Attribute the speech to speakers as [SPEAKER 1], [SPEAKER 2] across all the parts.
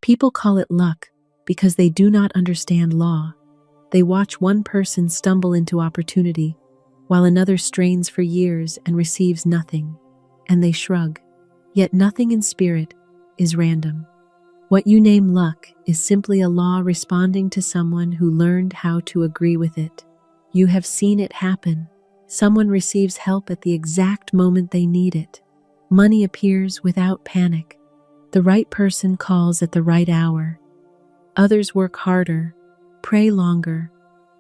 [SPEAKER 1] People call it luck because they do not understand law. They watch one person stumble into opportunity while another strains for years and receives nothing, and they shrug. Yet nothing in spirit is random. What you name luck is simply a law responding to someone who learned how to agree with it. You have seen it happen. Someone receives help at the exact moment they need it. Money appears without panic. The right person calls at the right hour. Others work harder, pray longer,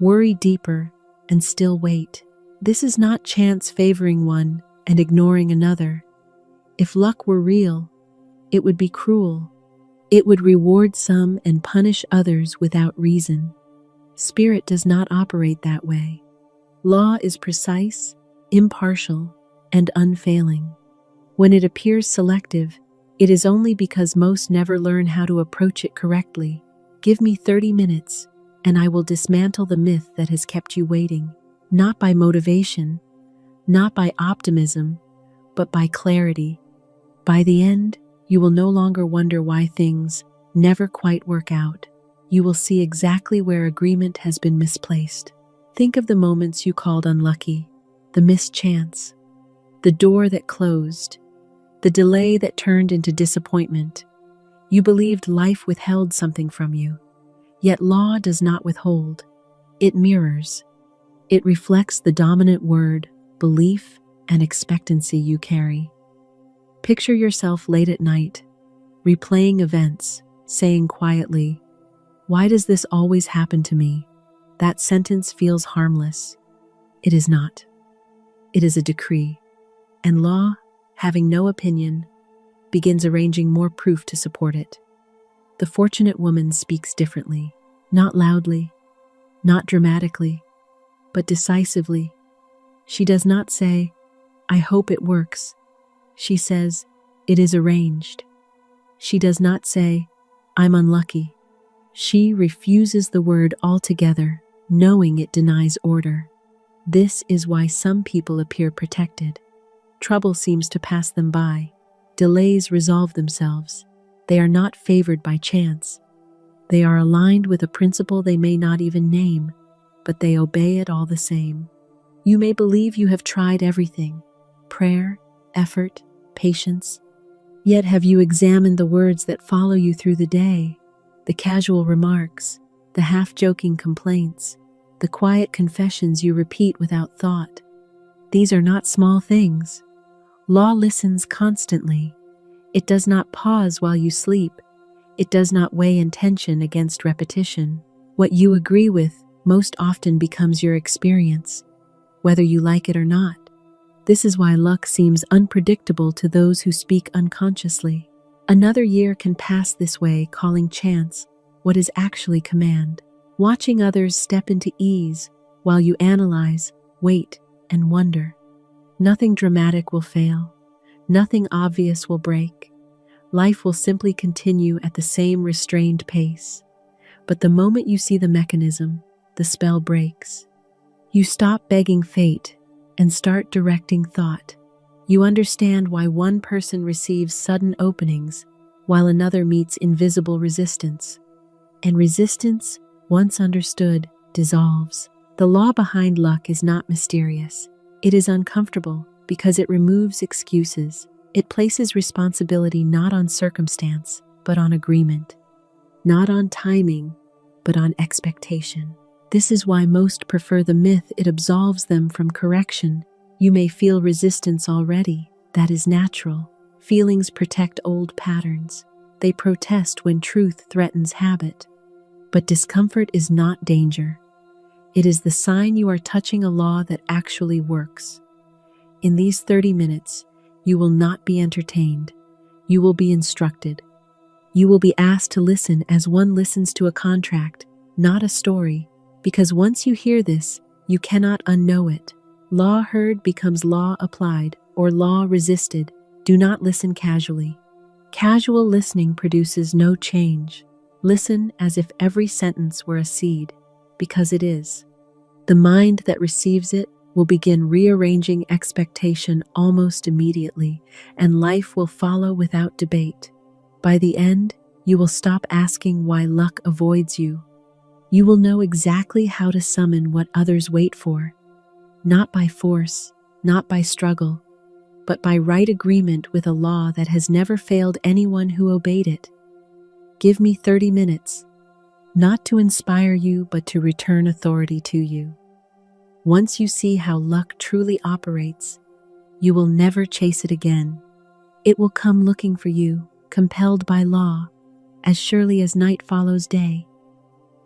[SPEAKER 1] worry deeper, and still wait. This is not chance favoring one and ignoring another. If luck were real, it would be cruel. It would reward some and punish others without reason. Spirit does not operate that way. Law is precise, impartial, and unfailing. When it appears selective, it is only because most never learn how to approach it correctly. Give me 30 minutes, and I will dismantle the myth that has kept you waiting, not by motivation, not by optimism, but by clarity. By the end, you will no longer wonder why things never quite work out. You will see exactly where agreement has been misplaced. Think of the moments you called unlucky, the missed chance, the door that closed, the delay that turned into disappointment. You believed life withheld something from you. Yet law does not withhold. It mirrors. It reflects the dominant word, belief, and expectancy you carry. Picture yourself late at night, replaying events, saying quietly, "Why does this always happen to me?" That sentence feels harmless. It is not. It is a decree. And law, having no opinion, begins arranging more proof to support it. The fortunate woman speaks differently, not loudly, not dramatically, but decisively. She does not say, "I hope it works." She says, "It is arranged." She does not say, "I'm unlucky." She refuses the word altogether, knowing it denies order. This is why some people appear protected. Trouble seems to pass them by. Delays resolve themselves. They are not favored by chance. They are aligned with a principle they may not even name, but they obey it all the same. You may believe you have tried everything: prayer, effort, patience. Yet have you examined the words that follow you through the day? The casual remarks, the half-joking complaints, the quiet confessions you repeat without thought. These are not small things. Law listens constantly. It does not pause while you sleep. It does not weigh intention against repetition. What you agree with most often becomes your experience, whether you like it or not. This is why luck seems unpredictable to those who speak unconsciously. Another year can pass this way, calling chance what is actually command. Watching others step into ease while you analyze, wait, and wonder. Nothing dramatic will fail. Nothing obvious will break. Life will simply continue at the same restrained pace. But the moment you see the mechanism, the spell breaks. You stop begging fate and start directing thought. You understand why one person receives sudden openings while another meets invisible resistance. And resistance, once understood, dissolves. The law behind luck is not mysterious. It is uncomfortable because it removes excuses. It places responsibility not on circumstance, but on agreement. Not on timing, but on expectation. This is why most prefer the myth. It absolves them from correction. You may feel resistance already. That is natural. Feelings protect old patterns. They protest when truth threatens habit. But discomfort is not danger. It is the sign you are touching a law that actually works. In these 30 minutes, you will not be entertained. You will be instructed. You will be asked to listen as one listens to a contract, not a story. Because once you hear this, you cannot unknow it. Law heard becomes law applied, or law resisted. Do not listen casually. Casual listening produces no change. Listen as if every sentence were a seed, because it is. The mind that receives it will begin rearranging expectation almost immediately, and life will follow without debate. By the end, You will stop asking why luck avoids you. You will know exactly how to summon what others wait for, not by force, not by struggle, but by right agreement with a law that has never failed anyone who obeyed it. Give me 30 minutes, not to inspire you, but to return authority to you. Once you see how luck truly operates, you will never chase it again. It will come looking for you, compelled by law, as surely as night follows day.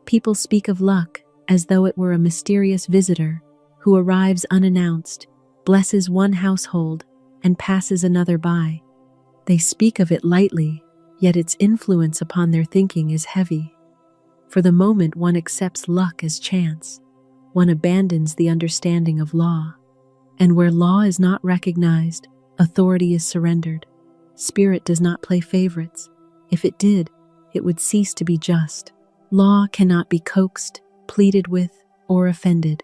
[SPEAKER 1] People speak of luck as though it were a mysterious visitor who arrives unannounced, blesses one household, and passes another by. They speak of it lightly, yet its influence upon their thinking is heavy. For the moment one accepts luck as chance, one abandons the understanding of law. And where law is not recognized, authority is surrendered. Spirit does not play favorites. If it did, it would cease to be just. Law cannot be coaxed, pleaded with, or offended.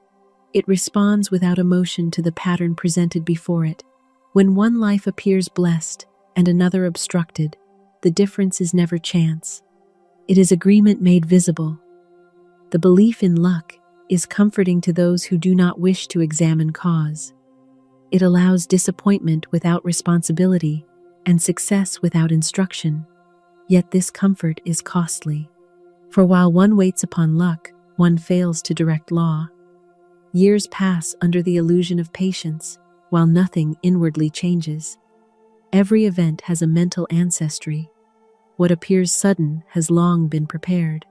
[SPEAKER 1] It responds without emotion to the pattern presented before it. When one life appears blessed and another obstructed, the difference is never chance. It is agreement made visible. The belief in luck is comforting to those who do not wish to examine cause. It allows disappointment without responsibility and success without instruction. Yet this comfort is costly. For while one waits upon luck, one fails to direct law. Years pass under the illusion of patience, while nothing inwardly changes. Every event has a mental ancestry. What appears sudden has long been prepared.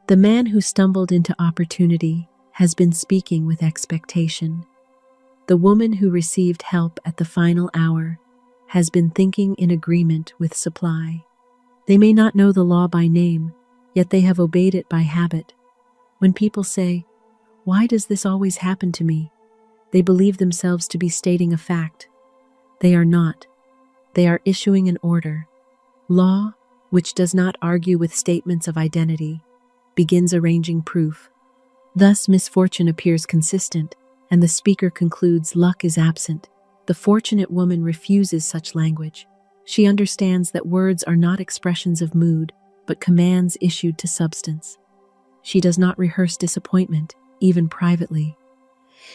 [SPEAKER 1] The man who stumbled into opportunity has been speaking with expectation. The woman who received help at the final hour has been thinking in agreement with supply. They may not know the law by name, yet they have obeyed it by habit. When people say, "Why does this always happen to me?" they believe themselves to be stating a fact. They are not. They are issuing an order. Law, which does not argue with statements of identity, begins arranging proof. Thus misfortune appears consistent, and the speaker concludes luck is absent. The fortunate woman refuses such language. She understands that words are not expressions of mood, but commands issued to substance. She does not rehearse disappointment, even privately.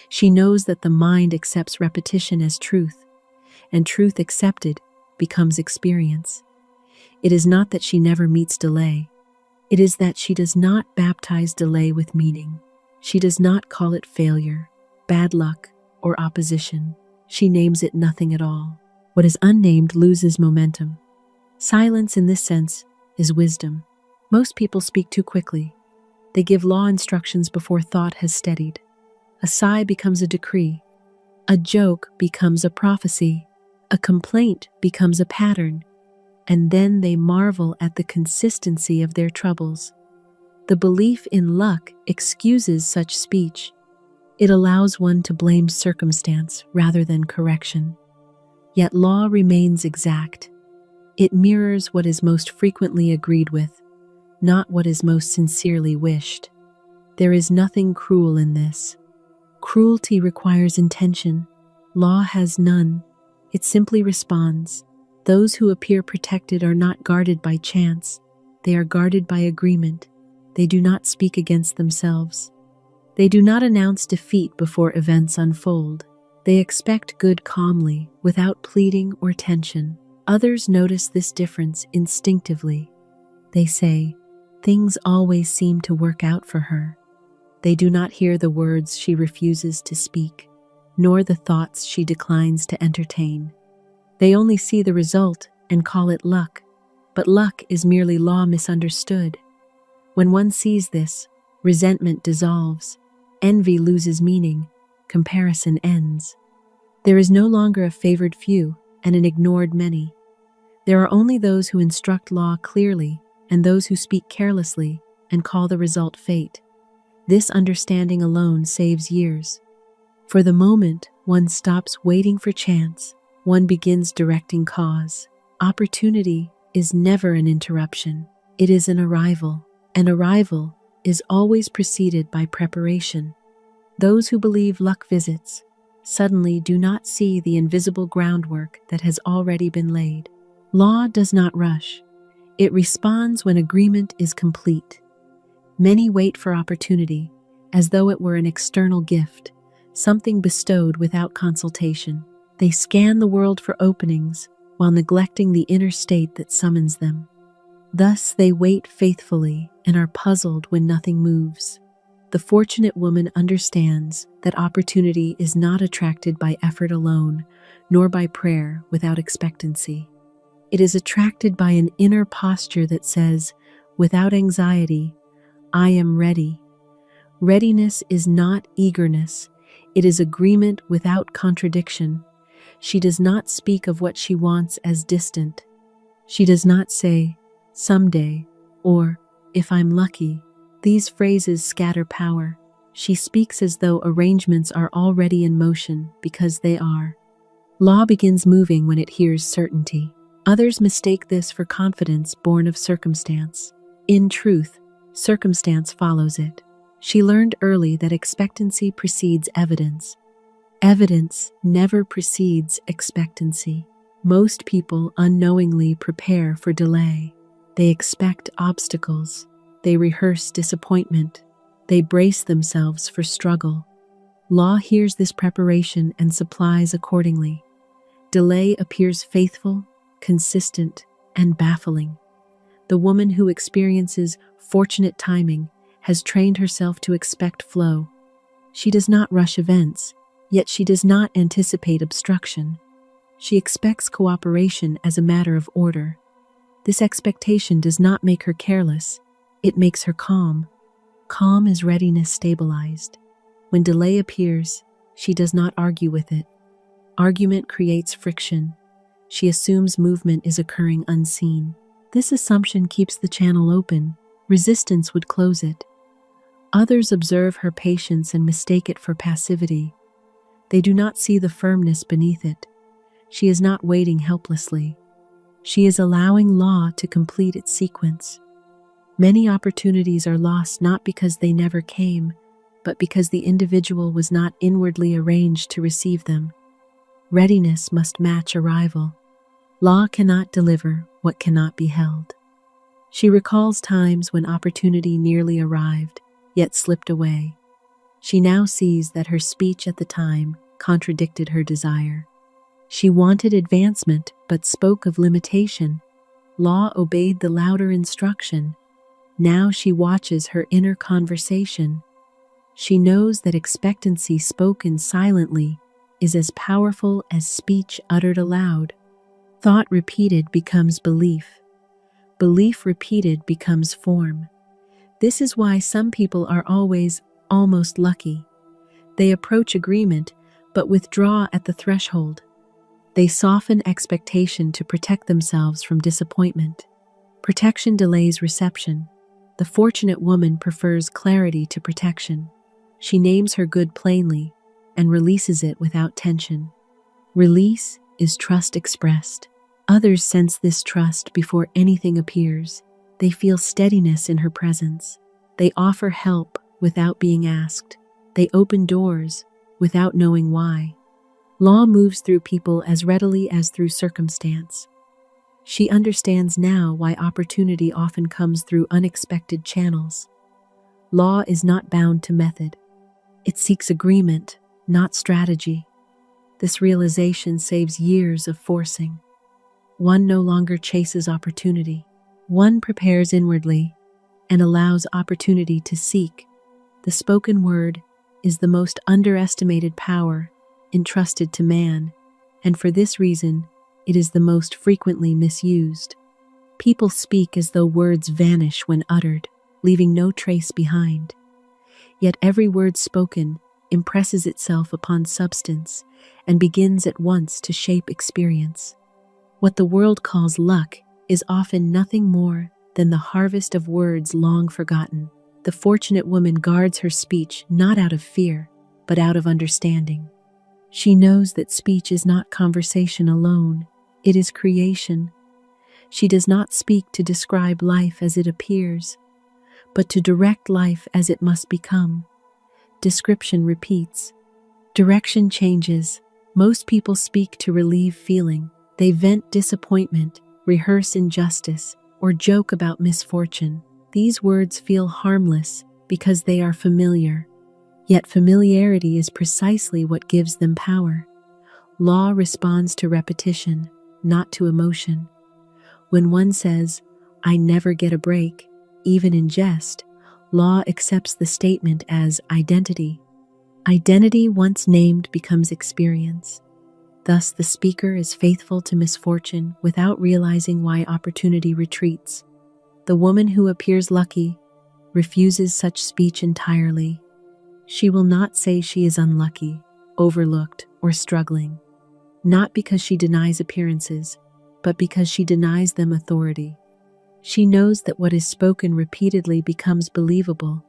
[SPEAKER 1] She knows that the mind accepts repetition as truth, and truth accepted becomes experience. It is not that she never meets delay. It is that she does not baptize delay with meaning. She does not call it failure, bad luck, or opposition. She names it nothing at all. What is unnamed loses momentum. Silence in this sense is wisdom. Most people speak too quickly. They give law instructions before thought has steadied. A sigh becomes a decree. A joke becomes a prophecy. A complaint becomes a pattern. And then they marvel at the consistency of their troubles. The belief in luck excuses such speech. It allows one to blame circumstance rather than correction. Yet law remains exact. It mirrors what is most frequently agreed with, not what is most sincerely wished. There is nothing cruel in this. Cruelty requires intention. Law has none. It simply responds. Those who appear protected are not guarded by chance. They are guarded by agreement. They do not speak against themselves. They do not announce defeat before events unfold. They expect good calmly, without pleading or tension. Others notice this difference instinctively. They say, "Things always seem to work out for her." They do not hear the words she refuses to speak, nor the thoughts she declines to entertain. They only see the result and call it luck, but luck is merely law misunderstood. When one sees this, resentment dissolves, envy loses meaning, comparison ends. There is no longer a favored few and an ignored many. There are only those who instruct law clearly and those who speak carelessly and call the result fate. This understanding alone saves years. For the moment, one stops waiting for chance. One begins directing cause. Opportunity is never an interruption. It is an arrival. An arrival is always preceded by preparation. Those who believe luck visits suddenly do not see the invisible groundwork that has already been laid. Law does not rush. It responds when agreement is complete. Many wait for opportunity, as though it were an external gift, something bestowed without consultation. They scan the world for openings, while neglecting the inner state that summons them. Thus they wait faithfully and are puzzled when nothing moves. The fortunate woman understands that opportunity is not attracted by effort alone, nor by prayer without expectancy. It is attracted by an inner posture that says, without anxiety, I am ready. Readiness is not eagerness, it is agreement without contradiction. She does not speak of what she wants as distant. She does not say, someday, or if I'm lucky. These phrases scatter power. She speaks as though arrangements are already in motion because they are. Law begins moving when it hears certainty. Others mistake this for confidence born of circumstance. In truth, circumstance follows it. She learned early that expectancy precedes evidence. Evidence never precedes expectancy. Most people unknowingly prepare for delay. They expect obstacles. They rehearse disappointment. They brace themselves for struggle. Law hears this preparation and supplies accordingly. Delay appears faithful, consistent, and baffling. The woman who experiences fortunate timing has trained herself to expect flow. She does not rush events, yet she does not anticipate obstruction. She expects cooperation as a matter of order. This expectation does not make her careless, it makes her calm. Calm is readiness stabilized. When delay appears, she does not argue with it. Argument creates friction. She assumes movement is occurring unseen. This assumption keeps the channel open. Resistance would close it. Others observe her patience and mistake it for passivity. They do not see the firmness beneath it. She is not waiting helplessly. She is allowing law to complete its sequence. Many opportunities are lost not because they never came, but because the individual was not inwardly arranged to receive them. Readiness must match arrival. Law cannot deliver what cannot be held. She recalls times when opportunity nearly arrived, yet slipped away. She now sees that her speech at the time contradicted her desire. She wanted advancement, but spoke of limitation. Law obeyed the louder instruction. Now she watches her inner conversation. She knows that expectancy spoken silently is as powerful as speech uttered aloud. Thought repeated becomes belief. Belief repeated becomes form. This is why some people are always almost lucky. They approach agreement, but withdraw at the threshold. They soften expectation to protect themselves from disappointment. Protection delays reception. The fortunate woman prefers clarity to protection. She names her good plainly and releases it without tension. Release is trust expressed. Others sense this trust before anything appears. They feel steadiness in her presence. They offer help without being asked. They open doors without knowing why. Law moves through people as readily as through circumstance. She understands now why opportunity often comes through unexpected channels. Law is not bound to method. It seeks agreement, not strategy. This realization saves years of forcing. One no longer chases opportunity. One prepares inwardly and allows opportunity to seek. The spoken word is the most underestimated power entrusted to man, and for this reason, it is the most frequently misused. People speak as though words vanish when uttered, leaving no trace behind. Yet every word spoken impresses itself upon substance and begins at once to shape experience. What the world calls luck is often nothing more than the harvest of words long forgotten. The fortunate woman guards her speech not out of fear, but out of understanding. She knows that speech is not conversation alone, it is creation. She does not speak to describe life as it appears, but to direct life as it must become. Description repeats. Direction changes. Most people speak to relieve feeling. They vent disappointment, rehearse injustice, or joke about misfortune. These words feel harmless because they are familiar. Yet familiarity is precisely what gives them power. Law responds to repetition, not to emotion. When one says, "I never get a break," even in jest, law accepts the statement as identity. Identity once named becomes experience. Thus, the speaker is faithful to misfortune without realizing why opportunity retreats. The woman who appears lucky refuses such speech entirely. She will not say she is unlucky, overlooked, or struggling, not because she denies appearances, but because she denies them authority. She knows that what is spoken repeatedly becomes believable,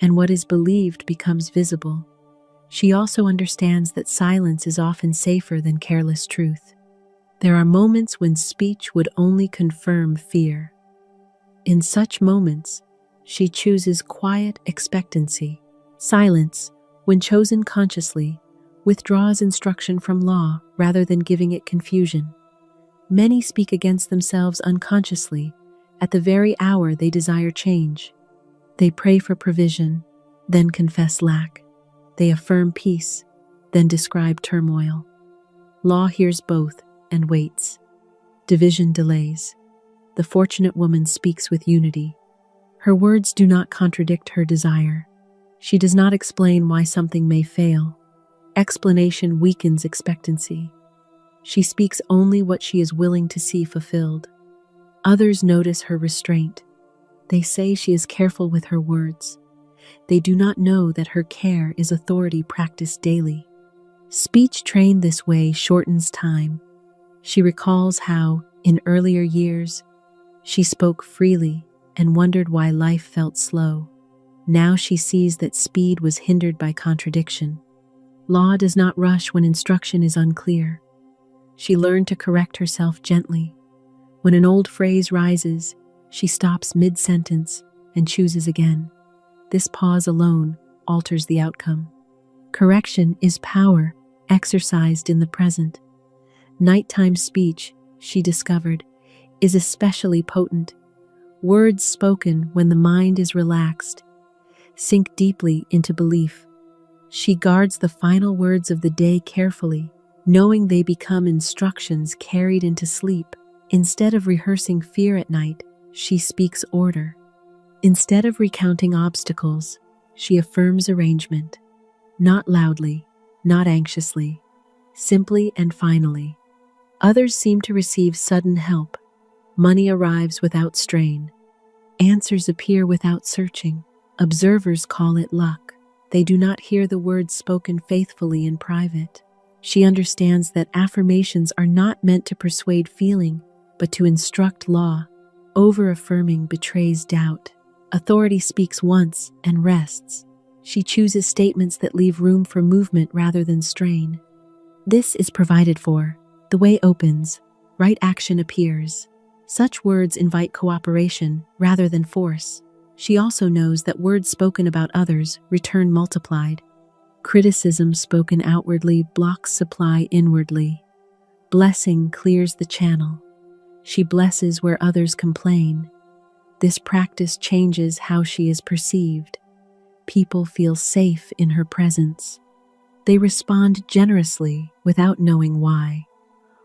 [SPEAKER 1] and what is believed becomes visible. She also understands that silence is often safer than careless truth. There are moments when speech would only confirm fear. In such moments, she chooses quiet expectancy. Silence, when chosen consciously, withdraws instruction from law rather than giving it confusion. Many speak against themselves unconsciously at the very hour they desire change. They pray for provision, then confess lack. They affirm peace, then describe turmoil. Law hears both and waits. Division delays. The fortunate woman speaks with unity. Her words do not contradict her desire. She does not explain why something may fail. Explanation weakens expectancy. She speaks only what she is willing to see fulfilled. Others notice her restraint. They say she is careful with her words. They do not know that her care is authority practiced daily. Speech trained this way shortens time. She recalls how, in earlier years, she spoke freely and wondered why life felt slow. Now she sees that speed was hindered by contradiction. Law does not rush when instruction is unclear. She learned to correct herself gently. When an old phrase rises, she stops mid-sentence and chooses again. This pause alone alters the outcome. Correction is power exercised in the present. Nighttime speech, she discovered, is especially potent. Words spoken when the mind is relaxed sink deeply into belief. She guards the final words of the day carefully, knowing they become instructions carried into sleep. Instead of rehearsing fear at night, she speaks order. Instead of recounting obstacles, she affirms arrangement. Not loudly, not anxiously, simply and finally. Others seem to receive sudden help. Money arrives without strain. Answers appear without searching. Observers call it luck. They do not hear the words spoken faithfully in private. She understands that affirmations are not meant to persuade feeling, but to instruct law. Over-affirming betrays doubt. Authority speaks once and rests. She chooses statements that leave room for movement rather than strain. This is provided for. The way opens. Right action appears. Such words invite cooperation rather than force. She also knows that words spoken about others return multiplied. Criticism spoken outwardly blocks supply inwardly. Blessing clears the channel. She blesses where others complain. This practice changes how she is perceived. People feel safe in her presence. They respond generously without knowing why.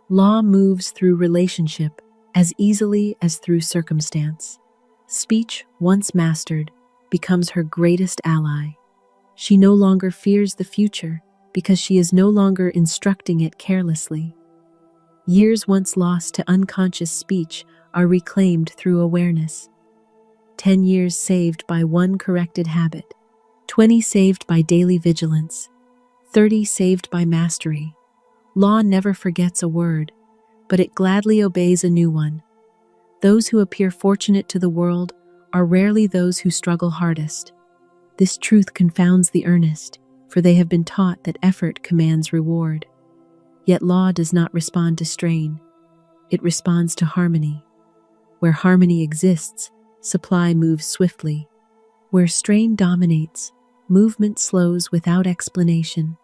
[SPEAKER 1] Law moves through relationship as easily as through circumstance. Speech, once mastered, becomes her greatest ally. She no longer fears the future because she is no longer instructing it carelessly. Years once lost to unconscious speech are reclaimed through awareness. 10 years saved by one corrected habit. 20 saved by daily vigilance. 30 saved by mastery. Law never forgets a word, but it gladly obeys a new one. Those who appear fortunate to the world are rarely those who struggle hardest. This truth confounds the earnest, for they have been taught that effort commands reward. Yet law does not respond to strain. It responds to harmony. Where harmony exists, supply moves swiftly. Where strain dominates, movement slows without explanation.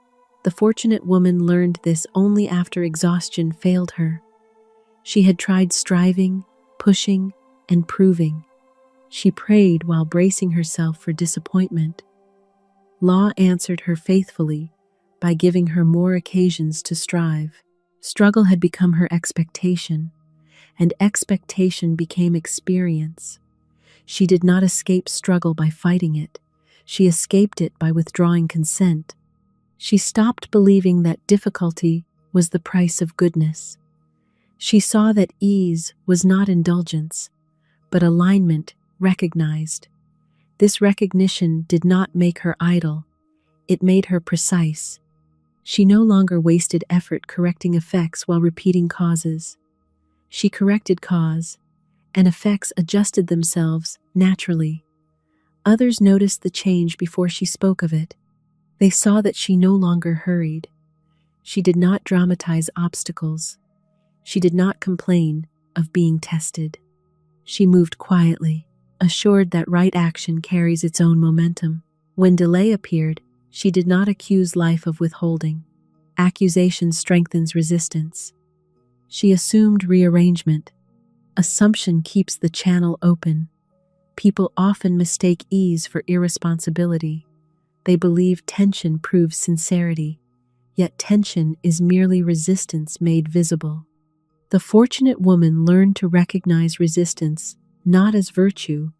[SPEAKER 1] The fortunate woman learned this only after exhaustion failed her. She had tried striving, pushing, and proving. She prayed while bracing herself for disappointment. Law answered her faithfully by giving her more occasions to strive. Struggle had become her expectation, and expectation became experience. She did not escape struggle by fighting it. She escaped it by withdrawing consent. She stopped believing that difficulty was the price of goodness. She saw that ease was not indulgence, but alignment recognized. This recognition did not make her idle. It made her precise. She no longer wasted effort correcting effects while repeating causes. She corrected cause, and effects adjusted themselves naturally. Others noticed the change before she spoke of it. They saw that she no longer hurried. She did not dramatize obstacles. She did not complain of being tested. She moved quietly, assured that right action carries its own momentum. When delay appeared, she did not accuse life of withholding. Accusation strengthens resistance. She assumed rearrangement. Assumption keeps the channel open. People often mistake ease for irresponsibility. They believe tension proves sincerity, yet tension is merely resistance made visible. The fortunate woman learned to recognize resistance not as virtue,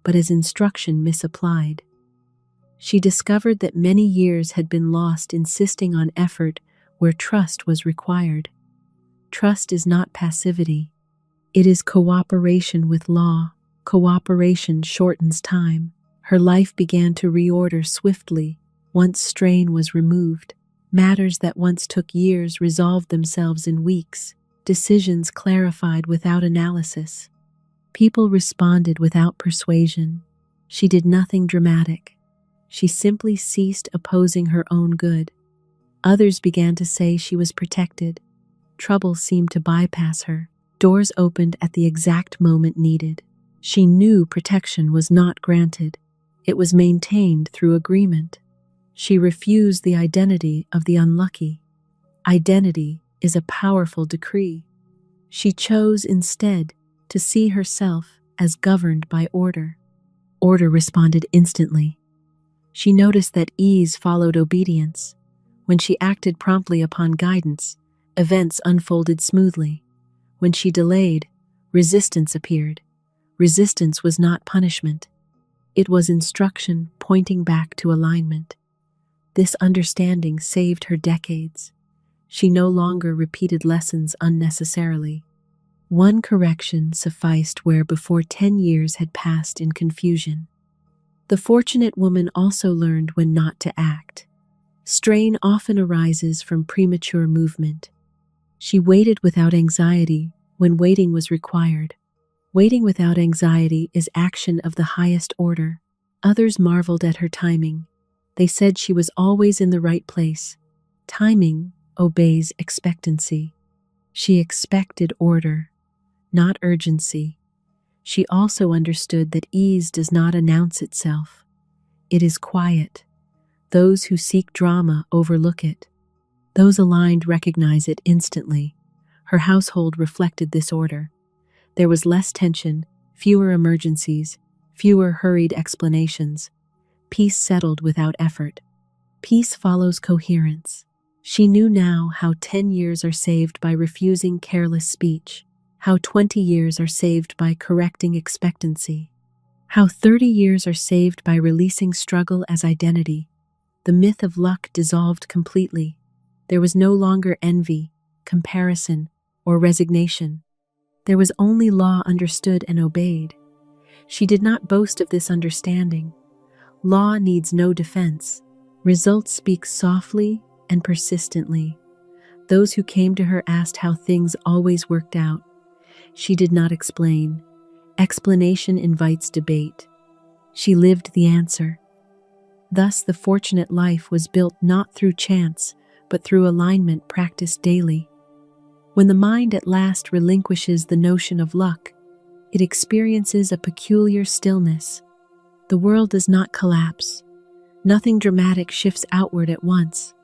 [SPEAKER 1] but as instruction misapplied. She discovered that many years had been lost insisting on effort where trust was required. Trust is not passivity. It is cooperation with law. Cooperation shortens time. Her life began to reorder swiftly. Once strain was removed. Matters that once took years resolved themselves in weeks. Decisions clarified without analysis. People responded without persuasion. She did nothing dramatic. She simply ceased opposing her own good. Others began to say she was protected. Trouble seemed to bypass her. Doors opened at the exact moment needed. She knew protection was not granted. It was maintained through agreement. She refused the identity of the unlucky. Identity is a powerful decree. She chose instead to see herself as governed by order. Order responded instantly. She noticed that ease followed obedience. When she acted promptly upon guidance, events unfolded smoothly. When she delayed, resistance appeared. Resistance was not punishment. It was instruction pointing back to alignment. This understanding saved her decades. She no longer repeated lessons unnecessarily. One correction sufficed where before 10 years had passed in confusion. The fortunate woman also learned when not to act. Strain often arises from premature movement. She waited without anxiety when waiting was required. Waiting without anxiety is action of the highest order. Others marveled at her timing. They said she was always in the right place. Timing obeys expectancy. She expected order, not urgency. She also understood that ease does not announce itself. It is quiet. Those who seek drama overlook it. Those aligned recognize it instantly. Her household reflected this order. There was less tension, fewer emergencies, fewer hurried explanations. Peace settled without effort. Peace follows coherence. She knew now how 10 years are saved by refusing careless speech, how 20 years are saved by correcting expectancy, how 30 years are saved by releasing struggle as identity. The myth of luck dissolved completely. There was no longer envy, comparison, or resignation. There was only law understood and obeyed. She did not boast of this understanding. Law needs no defense. Results speak softly and persistently. Those who came to her asked how things always worked out. She did not explain. Explanation invites debate. She lived the answer. Thus, the fortunate life was built not through chance, but through alignment practiced daily. When the mind at last relinquishes the notion of luck, it experiences a peculiar stillness. The world does not collapse. Nothing dramatic shifts outward at once.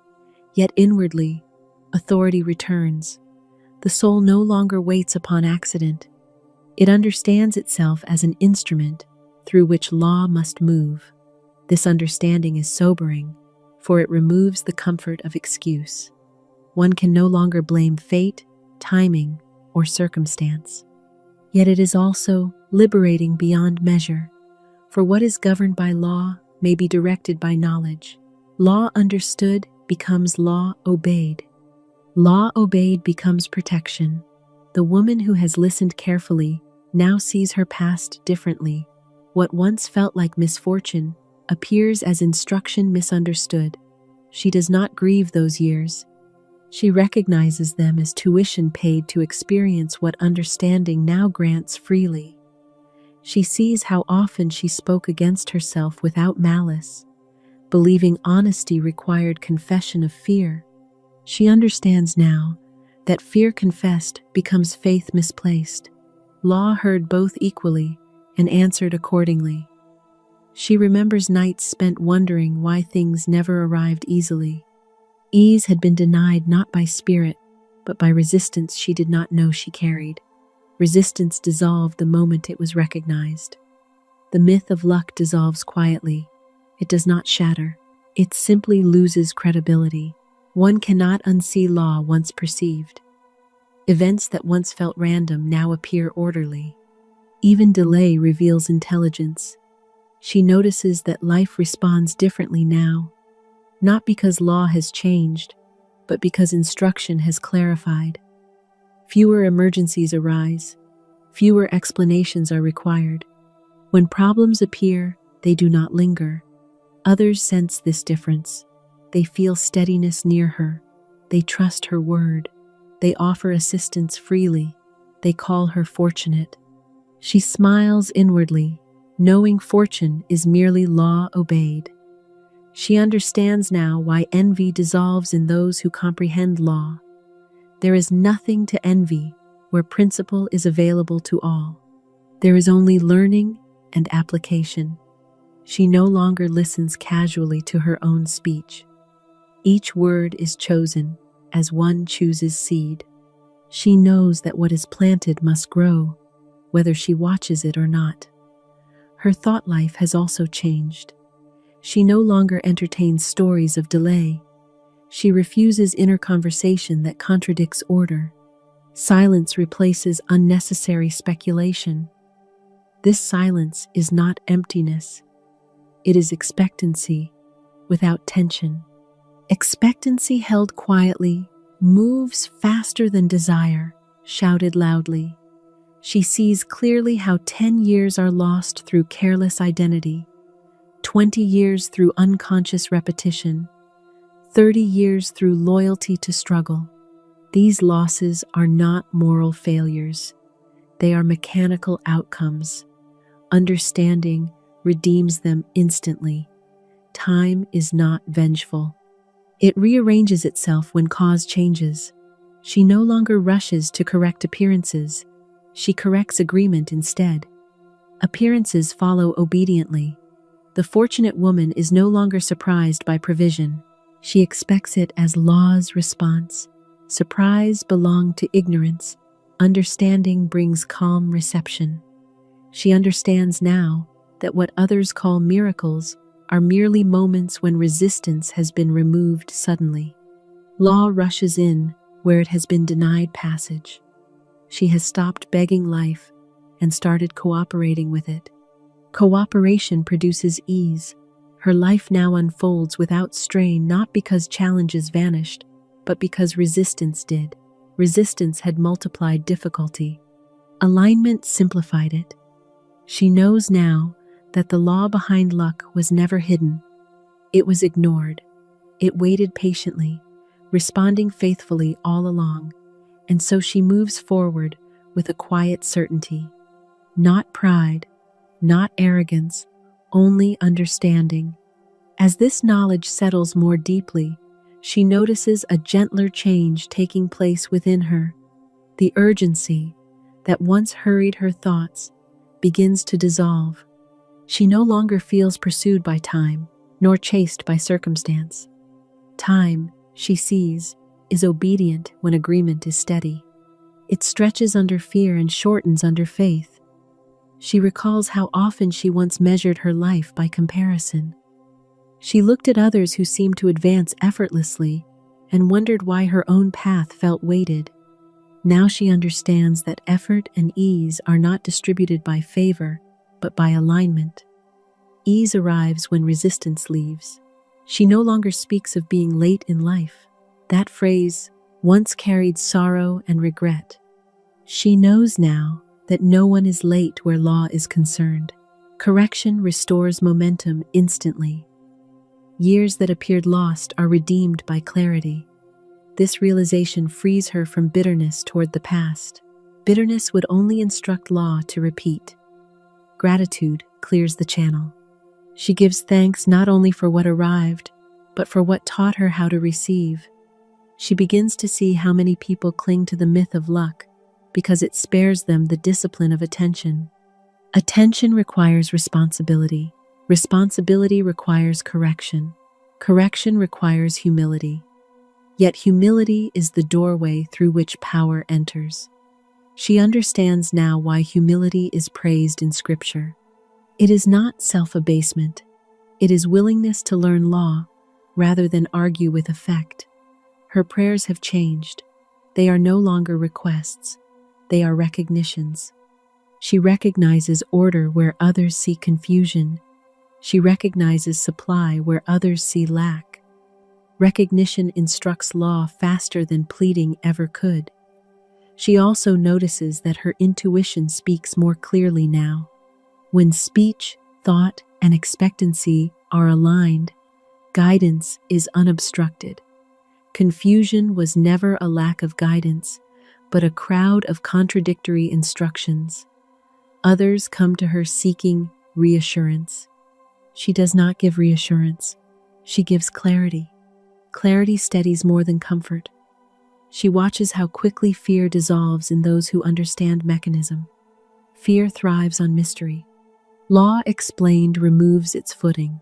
[SPEAKER 1] Yet inwardly, authority returns. The soul no longer waits upon accident. It understands itself as an instrument through which law must move. This understanding is sobering, for it removes the comfort of excuse. One can no longer blame fate, timing, or circumstance. Yet it is also liberating beyond measure, for what is governed by law may be directed by knowledge. Law understood becomes law obeyed. Law obeyed becomes protection. The woman who has listened carefully now sees her past differently. What once felt like misfortune appears as instruction misunderstood. She does not grieve those years. She recognizes them as tuition paid to experience what understanding now grants freely. She sees how often she spoke against herself without malice, believing honesty required confession of fear. She understands now that fear confessed becomes faith misplaced. Law heard both equally and answered accordingly. She remembers nights spent wondering why things never arrived easily. Ease had been denied not by spirit, but by resistance she did not know she carried. Resistance dissolved the moment it was recognized. The myth of luck dissolves quietly. It does not shatter. It simply loses credibility. One cannot unsee law once perceived. Events that once felt random now appear orderly. Even delay reveals intelligence. She notices that life responds differently now, not because law has changed, but because instruction has clarified. Fewer emergencies arise. Fewer explanations are required. When problems appear, they do not linger. Others sense this difference. They feel steadiness near her. They trust her word. They offer assistance freely. They call her fortunate. She smiles inwardly, knowing fortune is merely law obeyed. She understands now why envy dissolves in those who comprehend law. There is nothing to envy where principle is available to all. There is only learning and application. She no longer listens casually to her own speech. Each word is chosen as one chooses seed. She knows that what is planted must grow, whether she watches it or not. Her thought life has also changed. She no longer entertains stories of delay. She refuses inner conversation that contradicts order. Silence replaces unnecessary speculation. This silence is not emptiness. It is expectancy without tension. Expectancy held quietly moves faster than desire, shouted loudly. She sees clearly how 10 years are lost through careless identity, 20 years through unconscious repetition, 30 years through loyalty to struggle. These losses are not moral failures. They are mechanical outcomes. Understanding redeems them instantly. Time is not vengeful. It rearranges itself when cause changes. She no longer rushes to correct appearances. She corrects agreement instead. Appearances follow obediently. The fortunate woman is no longer surprised by provision. She expects it as law's response. Surprise belongs to ignorance. Understanding brings calm reception. She understands now that what others call miracles are merely moments when resistance has been removed suddenly. Law rushes in where it has been denied passage. She has stopped begging life and started cooperating with it. Cooperation produces ease. Her life now unfolds without strain, not because challenges vanished, but because resistance did. Resistance had multiplied difficulty. Alignment simplified it. She knows now that the law behind luck was never hidden. It was ignored. It waited patiently, responding faithfully all along, and so she moves forward with a quiet certainty. Not pride, not arrogance, only understanding. As this knowledge settles more deeply, she notices a gentler change taking place within her. The urgency that once hurried her thoughts begins to dissolve. She no longer feels pursued by time, nor chased by circumstance. Time, she sees, is obedient when agreement is steady. It stretches under fear and shortens under faith. She recalls how often she once measured her life by comparison. She looked at others who seemed to advance effortlessly and wondered why her own path felt weighted. Now she understands that effort and ease are not distributed by favor, but by alignment. Ease arrives when resistance leaves. She no longer speaks of being late in life. That phrase once carried sorrow and regret. She knows now that no one is late where law is concerned. Correction restores momentum instantly. Years that appeared lost are redeemed by clarity. This realization frees her from bitterness toward the past. Bitterness would only instruct law to repeat. Gratitude clears the channel. She gives thanks not only for what arrived, but for what taught her how to receive. She begins to see how many people cling to the myth of luck because it spares them the discipline of attention. Attention requires responsibility. Responsibility requires correction. Correction requires humility. Yet humility is the doorway through which power enters. She understands now why humility is praised in Scripture. It is not self-abasement. It is willingness to learn law rather than argue with effect. Her prayers have changed. They are no longer requests. They are recognitions. She recognizes order where others see confusion. She recognizes supply where others see lack. Recognition instructs law faster than pleading ever could. She also notices that her intuition speaks more clearly now. When speech, thought, and expectancy are aligned, guidance is unobstructed. Confusion was never a lack of guidance, but a crowd of contradictory instructions. Others come to her seeking reassurance. She does not give reassurance. She gives clarity. Clarity steadies more than comfort. She watches how quickly fear dissolves in those who understand mechanism. Fear thrives on mystery. Law explained removes its footing.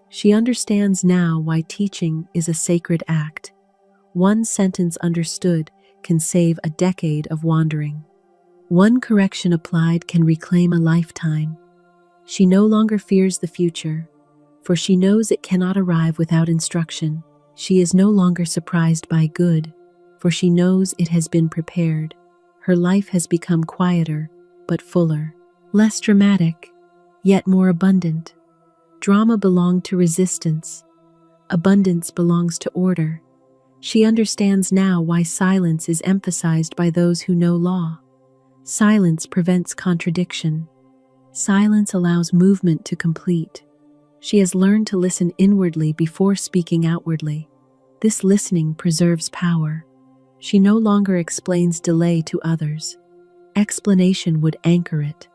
[SPEAKER 1] She understands now why teaching is a sacred act. One sentence understood can save a decade of wandering. One correction applied can reclaim a lifetime. She no longer fears the future, for she knows it cannot arrive without instruction. She is no longer surprised by good, for she knows it has been prepared. Her life has become quieter, but fuller. Less dramatic, yet more abundant. Drama belonged to resistance. Abundance belongs to order. She understands now why silence is emphasized by those who know law. Silence prevents contradiction. Silence allows movement to complete. She has learned to listen inwardly before speaking outwardly. This listening preserves power. She no longer explains delay to others. Explanation would anchor it.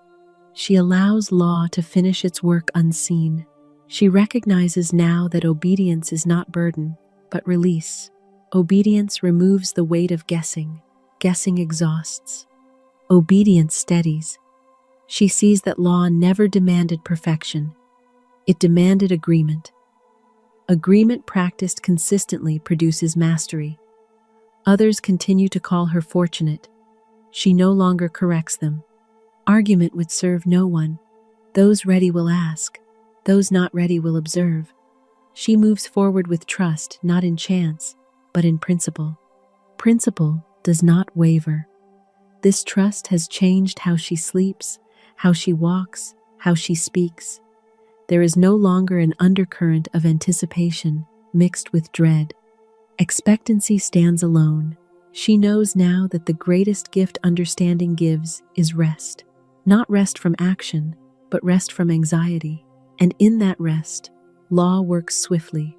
[SPEAKER 1] She allows law to finish its work unseen. She recognizes now that obedience is not burden, but release. Obedience removes the weight of guessing. Guessing exhausts. Obedience steadies. She sees that law never demanded perfection. It demanded agreement. Agreement practiced consistently produces mastery. Others continue to call her fortunate. She no longer corrects them. Argument would serve no one. Those ready will ask. Those not ready will observe. She moves forward with trust, not in chance, but in principle. Principle does not waver. This trust has changed how she sleeps, how she walks, how she speaks. There is no longer an undercurrent of anticipation mixed with dread. Expectancy stands alone. She knows now that the greatest gift understanding gives is rest. Not rest from action, but rest from anxiety. And in that rest, law works swiftly.